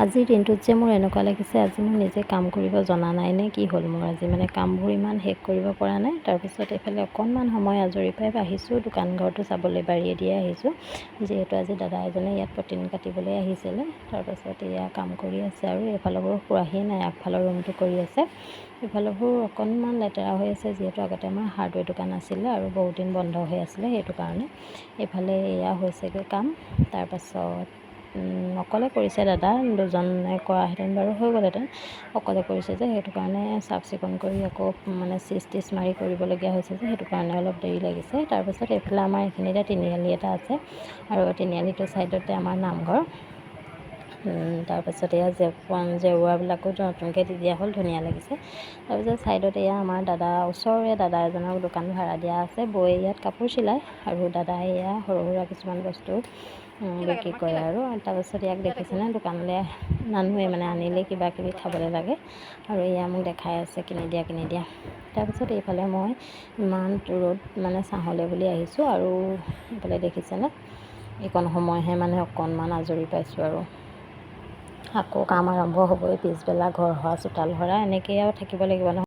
আজিৰ দিনটোত যে মোৰ এনেকুৱা লাগিছে আজি মই নিজে কাম কৰিব জনা নাই নে কি হ'ল মোৰ আজি মানে কামবোৰ ইমান শেষ কৰিব পৰা নাই। তাৰপিছত এইফালে অকণমান সময় আজৰি পাই আহিছোঁ দোকান ঘৰটো চাবলৈ, বাৰীয়ে দিয়ে আহিছোঁ, যিহেতু আজি দাদা এজনে ইয়াত পটিন কাটিবলৈ আহিছিলে। তাৰপাছত এয়া কাম কৰি আছে আৰু এইফালৰবোৰ হোৱাহি নাই, আগফালৰ ৰুমটো কৰি আছে। এইফালৰবোৰ অকণমান লেতেৰা হৈ আছে, যিহেতু আগতে আমাৰ হাৰ্ডৱেৰ দোকান আছিলে আৰু বহুত দিন বন্ধ হৈ আছিলে, সেইটো কাৰণে এইফালে এয়া হৈছেগৈ কাম। তাৰপাছত অকলে কৰিছে দাদা, দুজনে কৰাহেঁতেন বাৰু হৈ গ'লহেঁতেন, অকলে কৰিছে যে সেইটো কাৰণে চাফ চিকুণ কৰি আকৌ মানে চিচ মাৰি কৰিবলগীয়া হৈছে যে সেইটো কাৰণে অলপ দেৰি লাগিছে। তাৰপাছত এইফালে আমাৰ এইখিনিতে তিনিআলি এটা আছে আৰু তিনিআলিটোৰ ছাইডতে আমাৰ নামঘৰ। তাৰপাছত এয়া জেওৰাবিলাকো নতুনকৈ দি দিয়া হ'ল, ধুনীয়া লাগিছে। তাৰপিছত ছাইডত এয়া আমাৰ ওচৰৰে দাদা এজনৰ দোকান ভাড়া দিয়া আছে, বৌয়ে ইয়াত কাপোৰ চিলায় আৰু দাদাই এয়া সৰু সুৰা কিছুমান বস্তু বিক্ৰী কৰে আৰু। তাৰপাছত ইয়াক দেখিছেনে, দোকানলৈ নানোৱে মানে আনিলে কিবা কিবি খাবলৈ লাগে আৰু এয়া মোক দেখাই আছে কিনি দিয়া। তাৰপিছত এইফালে মই ইমান ৰ'দ মানে ছাঁহলৈ বুলি আহিছোঁ আৰু এইফালে দেখিছেনে এইকণ সময়হে মানে অকণমান আজৰি পাইছোঁ আৰু আকৌ কাম আৰম্ভ হ'বই, পিছবেলা ঘৰ সৰা চোতাল সৰা এনেকৈয়ে আৰু থাকিব লাগিব নহয়।